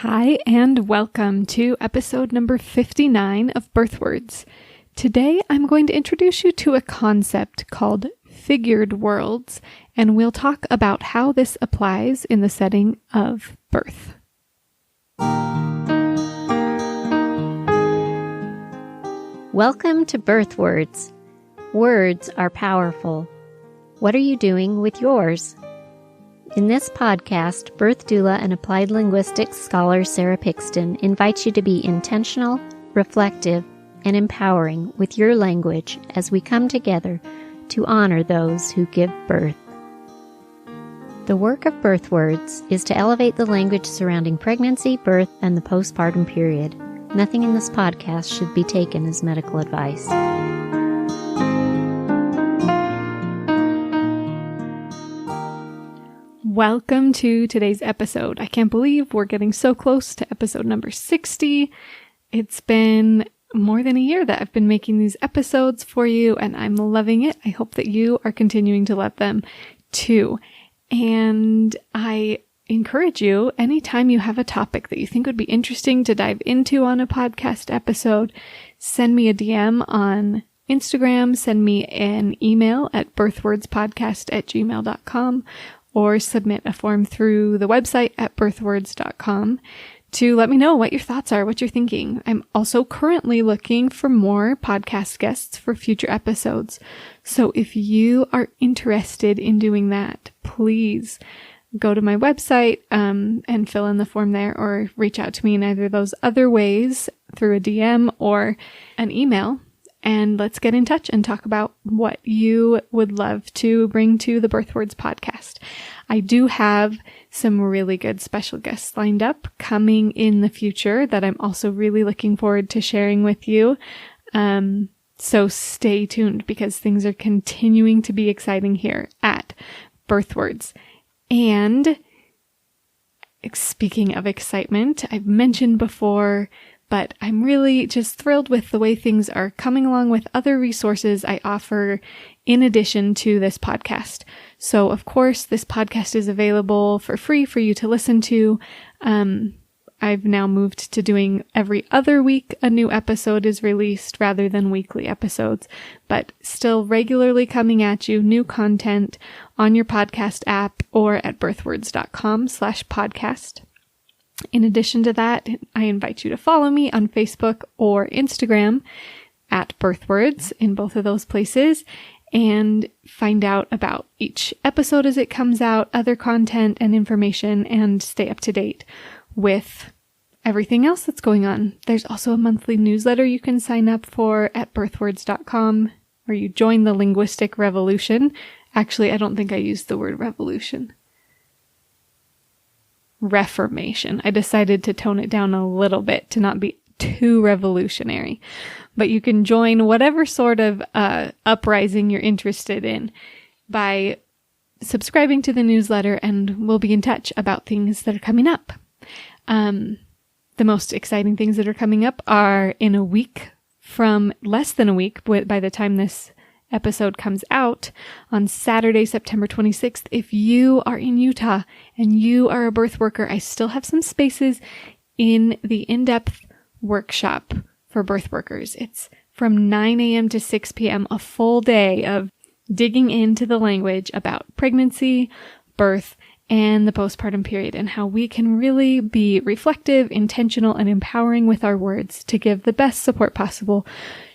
Hi, and welcome to episode number 59 of Birthwords. Today, I'm going to introduce you to a concept called figured worlds, and we'll talk about how this applies in the setting of birth. Welcome to Birthwords. Words are powerful. What are you doing with yours? In this podcast, birth doula and applied linguistics scholar Sara invites you to be intentional, reflective, and empowering with your language as we come together to honor those who give birth. The work of Birthwords is to elevate the language surrounding pregnancy, birth, and the postpartum period. Nothing in this podcast should be taken as medical advice. Welcome to today's episode. I can't believe we're getting so close to episode number 60. It's been more than a year that I've been making these episodes for you, and I'm loving it. I hope that you are continuing to love them too. And I encourage you, anytime you have a topic that you think would be interesting to dive into on a podcast episode, send me a DM on Instagram, send me an email at birthwordspodcast@gmail.com, or submit a form through the website at birthwords.com to let me know what your thoughts are, what you're thinking. I'm also currently looking for more podcast guests for future episodes. So if you are interested in doing that, please go to my website and fill in the form there, or reach out to me in either of those other ways through a DM or an email. And let's get in touch and talk about what you would love to bring to the Birthwords podcast. I do have some really good special guests lined up coming in the future that I'm also really looking forward to sharing with you. So stay tuned because things are continuing to be exciting here at Birthwords. And speaking of excitement, I've mentioned before, but I'm really just thrilled with the way things are coming along with other resources I offer in addition to this podcast. So, of course, this podcast is available for free for you to listen to. I've now moved to doing every other week a new episode is released rather than weekly episodes, but still regularly coming at you, new content on your podcast app or at birthwords.com/podcast. In addition to that, I invite you to follow me on Facebook or Instagram at Birthwords in both of those places and find out about each episode as it comes out, other content and information, and stay up to date with everything else that's going on. There's also a monthly newsletter you can sign up for at birthwords.com, where you join the linguistic revolution. Actually, I don't think I used the word revolution. Reformation. I decided to tone it down a little bit to not be too revolutionary, but you can join whatever sort of uprising you're interested in by subscribing to the newsletter, and we'll be in touch about things that are coming up. The most exciting things that are coming up are in a week, from less than a week by the time this episode comes out, on Saturday, September 26th. If you are in Utah and you are a birth worker, I still have some spaces in the in-depth workshop for birth workers. It's from 9 a.m. to 6 p.m., a full day of digging into the language about pregnancy, birth, and the postpartum period, and how we can really be reflective, intentional, and empowering with our words to give the best support possible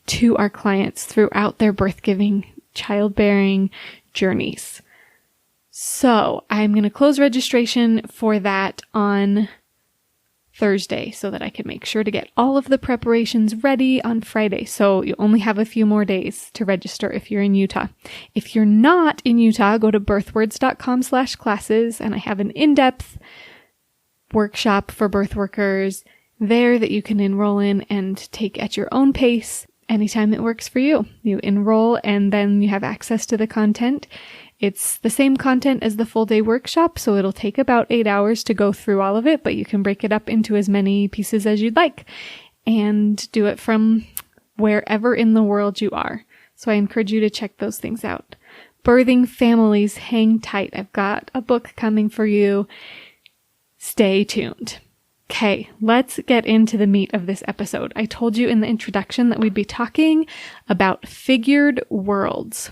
to our clients throughout their birth-giving, childbearing journeys. So I'm going to close registration for that on Thursday so that I can make sure to get all of the preparations ready on Friday. So you only have a few more days to register if you're in Utah. If you're not in Utah, go to birthwords.com/classes, and I have an in-depth workshop for birth workers there that you can enroll in and take at your own pace anytime it works for you. You enroll and then you have access to the content. It's the same content as the full day workshop, so it'll take about 8 hours to go through all of it, but you can break it up into as many pieces as you'd like and do it from wherever in the world you are. So I encourage you to check those things out. Birthing families, hang tight. I've got a book coming for you. Stay tuned. Okay, let's get into the meat of this episode. I told you in the introduction that we'd be talking about figured worlds.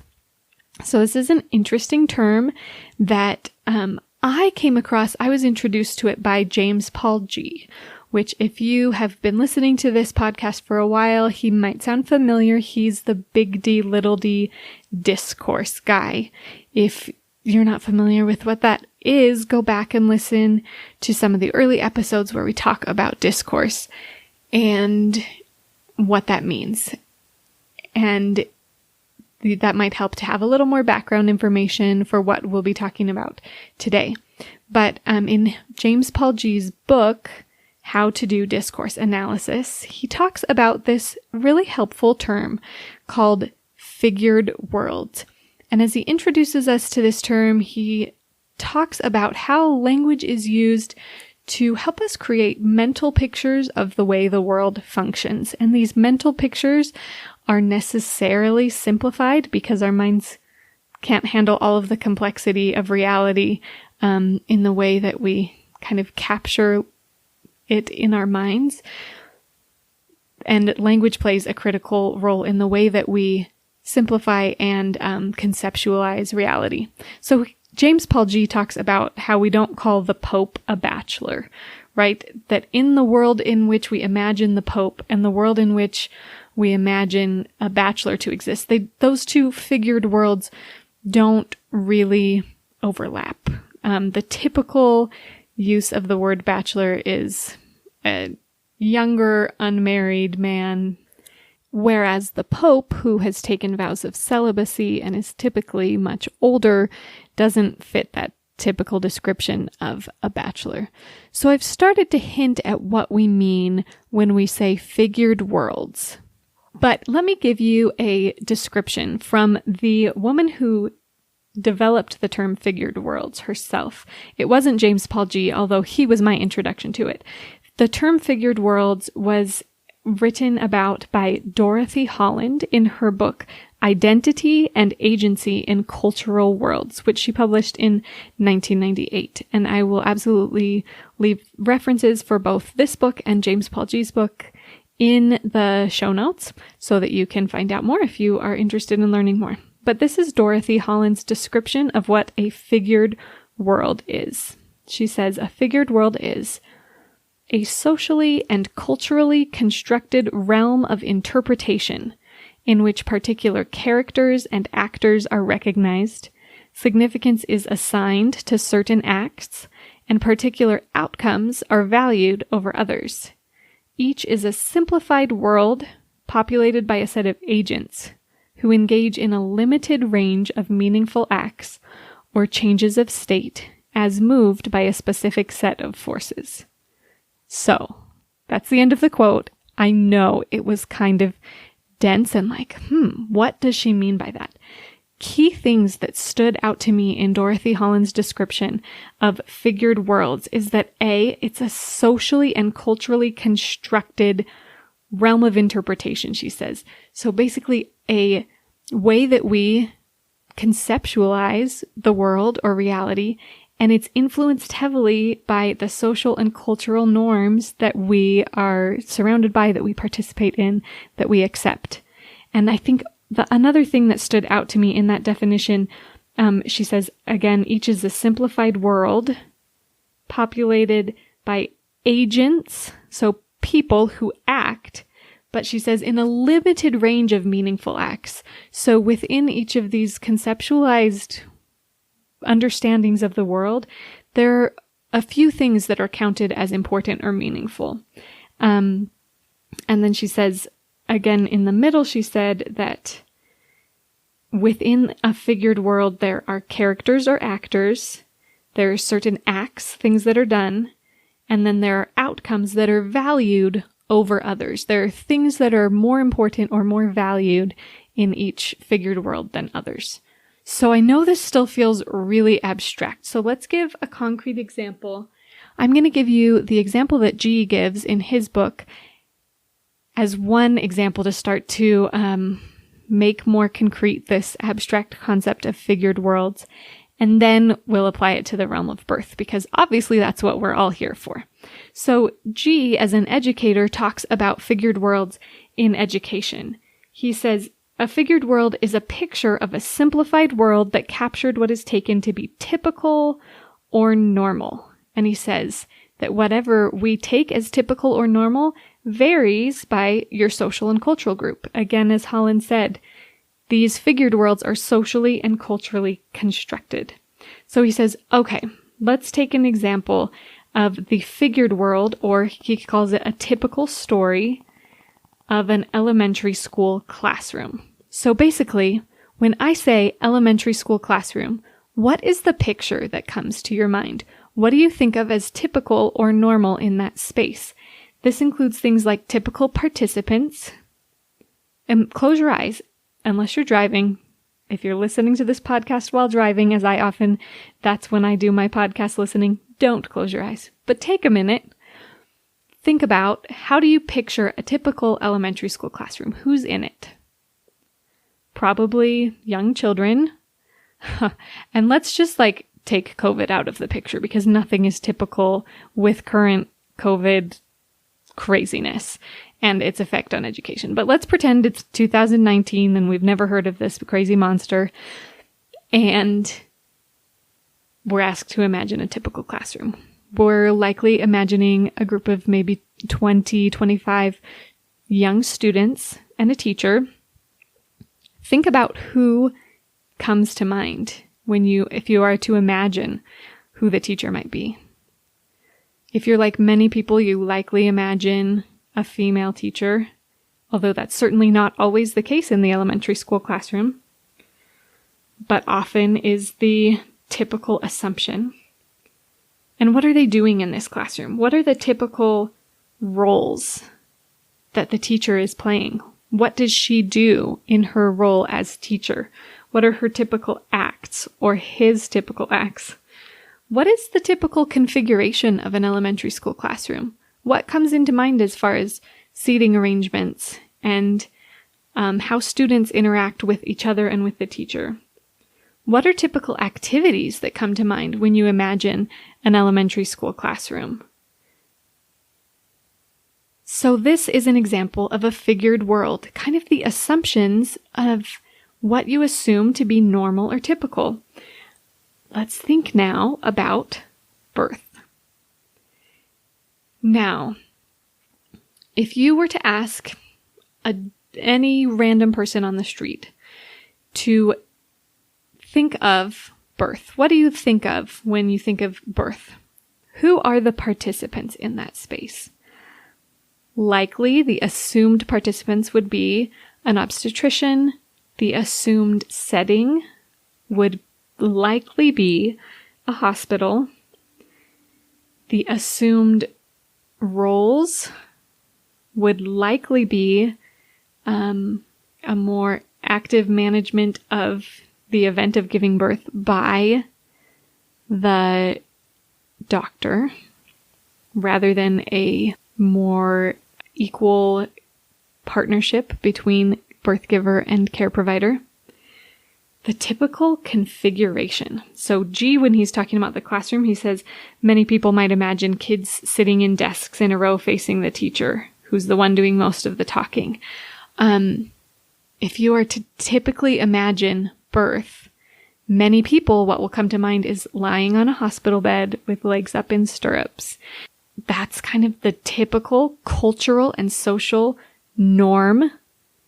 So this is an interesting term that I came across. I was introduced to it by James Paul G., which if you have been listening to this podcast for a while, he might sound familiar. He's the big D, little d discourse guy. If you're not familiar with what that is, go back and listen to some of the early episodes where we talk about discourse and what that means. And that might help to have a little more background information for what we'll be talking about today. But in James Paul G's book, How to Do Discourse Analysis, he talks about this really helpful term called figured worlds. And as he introduces us to this term, he talks about how language is used to help us create mental pictures of the way the world functions. And these mental pictures are necessarily simplified because our minds can't handle all of the complexity of reality in the way that we kind of capture it in our minds. And language plays a critical role in the way that we simplify and conceptualize reality. So James Paul G talks about how we don't call the Pope a bachelor, right? That in the world in which we imagine the Pope and the world in which we imagine a bachelor to exist, those two figured worlds don't really overlap. The typical use of the word bachelor is a younger, unmarried man, whereas the Pope, who has taken vows of celibacy and is typically much older, doesn't fit that typical description of a bachelor. So I've started to hint at what we mean when we say figured worlds. But let me give you a description from the woman who developed the term figured worlds herself. It wasn't James Paul G., although he was my introduction to it. The term figured worlds was written about by Dorothy Holland in her book Identity and Agency in Cultural Worlds, which she published in 1998. And I will absolutely leave references for both this book and James Paul G's book in the show notes so that you can find out more if you are interested in learning more. But this is Dorothy Holland's description of what a figured world is. She says, a figured world is a socially and culturally constructed realm of interpretation in which particular characters and actors are recognized, significance is assigned to certain acts, and particular outcomes are valued over others. Each is a simplified world populated by a set of agents who engage in a limited range of meaningful acts or changes of state as moved by a specific set of forces. So, that's the end of the quote. I know it was kind of dense and like, what does she mean by that? Key things that stood out to me in Dorothy Holland's description of figured worlds is that A, it's a socially and culturally constructed realm of interpretation, she says. So basically a way that we conceptualize the world or reality, and it's influenced heavily by the social and cultural norms that we are surrounded by, that we participate in, that we accept. And I think another thing that stood out to me in that definition, she says, again, each is a simplified world populated by agents, so people who act, but she says in a limited range of meaningful acts. So within each of these conceptualized understandings of the world, there are a few things that are counted as important or meaningful. And then she says, again, in the middle, she said that within a figured world, there are characters or actors, there are certain acts, things that are done, and then there are outcomes that are valued over others. There are things that are more important or more valued in each figured world than others. So I know this still feels really abstract. So let's give a concrete example. I'm going to give you the example that G gives in his book as one example to start to make more concrete this abstract concept of figured worlds. And then we'll apply it to the realm of birth, because obviously that's what we're all here for. So G, as an educator, talks about figured worlds in education. He says, a figured world is a picture of a simplified world that captured what is taken to be typical or normal. And he says that whatever we take as typical or normal varies by your social and cultural group. Again, as Holland said, these figured worlds are socially and culturally constructed. So he says, okay, let's take an example of the figured world, or he calls it a typical story of an elementary school classroom. So basically, when I say elementary school classroom, what is the picture that comes to your mind? What do you think of as typical or normal in that space? This includes things like typical participants. And close your eyes. Unless you're driving. If you're listening to this podcast while driving, as I often, that's when I do my podcast listening, don't close your eyes. But take a minute. Think about, how do you picture a typical elementary school classroom? Who's in it? Probably young children. And let's just take COVID out of the picture, because nothing is typical with current COVID craziness and its effect on education. But let's pretend it's 2019 and we've never heard of this crazy monster, and we're asked to imagine a typical classroom. We're likely imagining a group of maybe 20, 25 young students and a teacher. Think about who comes to mind if you are to imagine who the teacher might be. If you're like many people, you likely imagine a female teacher, although that's certainly not always the case in the elementary school classroom, but often is the typical assumption. And what are they doing in this classroom? What are the typical roles that the teacher is playing? What does she do in her role as teacher? What are her typical acts, or his typical acts? What is the typical configuration of an elementary school classroom? What comes into mind as far as seating arrangements and how students interact with each other and with the teacher? What are typical activities that come to mind when you imagine an elementary school classroom? So this is an example of a figured world, kind of the assumptions of what you assume to be normal or typical. Let's think now about birth. Now, if you were to ask any random person on the street to think of birth, what do you think of when you think of birth? Who are the participants in that space? Likely, the assumed participants would be an obstetrician. The assumed setting would likely be a hospital. The assumed roles would likely be a more active management of the event of giving birth by the doctor, rather than a more equal partnership between birth giver and care provider. The typical configuration. So G, when he's talking about the classroom, he says many people might imagine kids sitting in desks in a row facing the teacher, who's the one doing most of the talking. If you are to typically imagine birth, many people, what will come to mind is lying on a hospital bed with legs up in stirrups. That's kind of the typical cultural and social norm,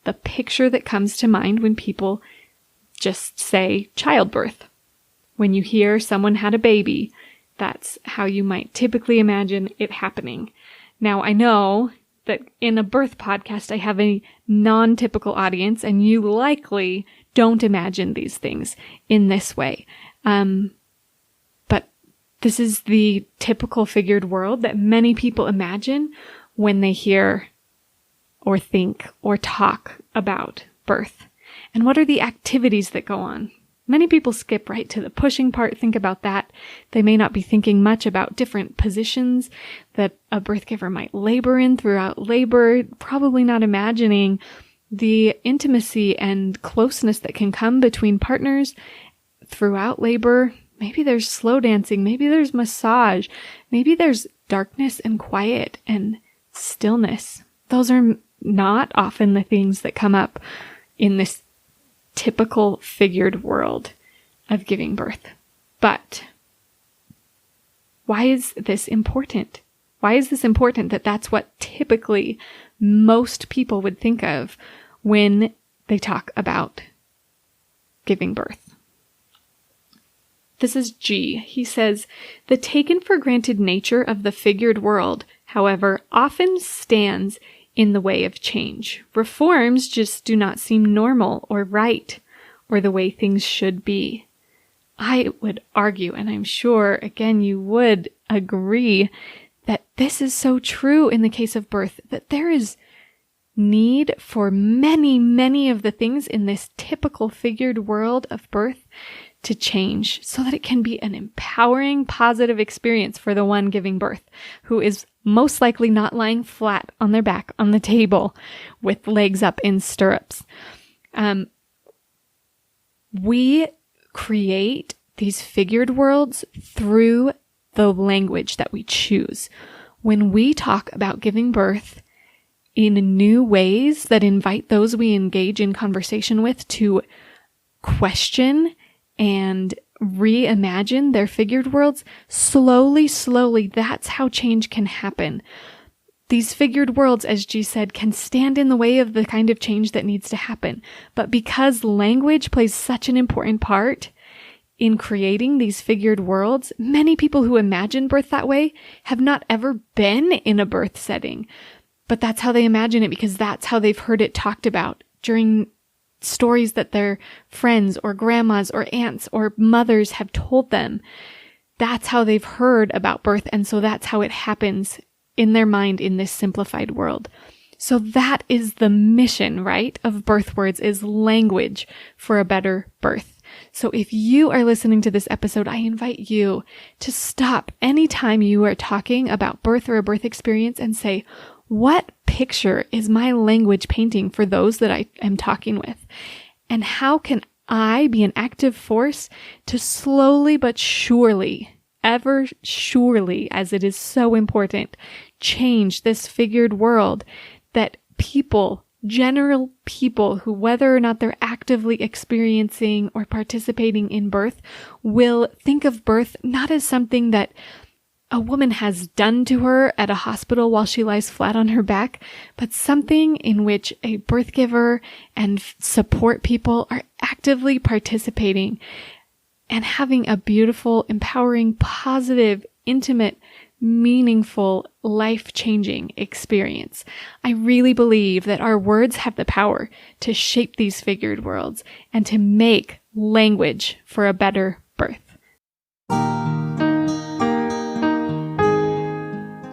the picture that comes to mind when people just say childbirth. When you hear someone had a baby, that's how you might typically imagine it happening. Now, I know that in a birth podcast, I have a non-typical audience, and you likely don't imagine these things in this way. But this is the typical figured world that many people imagine when they hear or think or talk about birth. And what are the activities that go on? Many people skip right to the pushing part. Think about that. They may not be thinking much about different positions that a birth giver might labor in throughout labor, probably not imagining the intimacy and closeness that can come between partners throughout labor, Maybe there's slow dancing. Maybe there's massage. Maybe there's darkness and quiet and stillness. Those are not often the things that come up in this typical figured world of giving birth. But why is this important? Why is this important that that's what typically most people would think of when they talk about giving birth? This is G. He says, the taken for granted nature of the figured world, however, often stands in the way of change. Reforms just do not seem normal or right or the way things should be. I would argue, and I'm sure, again, you would agree, that this is so true in the case of birth, that there is need for many, many of the things in this typical figured world of birth to change so that it can be an empowering, positive experience for the one giving birth, who is most likely not lying flat on their back on the table with legs up in stirrups. We create these figured worlds through the language that we choose. When we talk about giving birth in new ways that invite those we engage in conversation with to question and reimagine their figured worlds, slowly, that's how change can happen. These figured worlds, as G said, can stand in the way of the kind of change that needs to happen. But because language plays such an important part in creating these figured worlds, many people who imagine birth that way have not ever been in a birth setting. But that's how they imagine it because that's how they've heard it talked about during stories that their friends or grandmas or aunts or mothers have told them. That's how they've heard about birth, and so that's how it happens in their mind in this simplified world. So that is the mission, right, of birth words, is language for a better birth. So if you are listening to this episode, I invite you to stop anytime you are talking about birth or a birth experience and say, what picture is my language painting for those that I am talking with? And how can I be an active force to slowly but surely, ever surely, as it is so important, change this figured world that people, general people who, whether or not they're actively experiencing or participating in birth, will think of birth not as something that a woman has done to her at a hospital while she lies flat on her back, but something in which a birth giver and support people are actively participating and having a beautiful, empowering, positive, intimate, meaningful, life-changing experience. I really believe that our words have the power to shape these figured worlds and to make language for a better birth.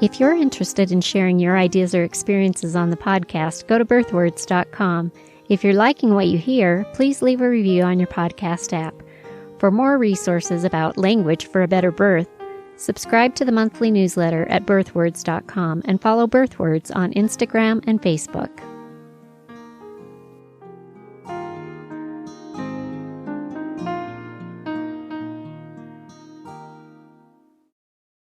If you're interested in sharing your ideas or experiences on the podcast, go to birthwords.com. If you're liking what you hear, please leave a review on your podcast app. For more resources about language for a better birth, subscribe to the monthly newsletter at birthwords.com and follow Birthwords on Instagram and Facebook.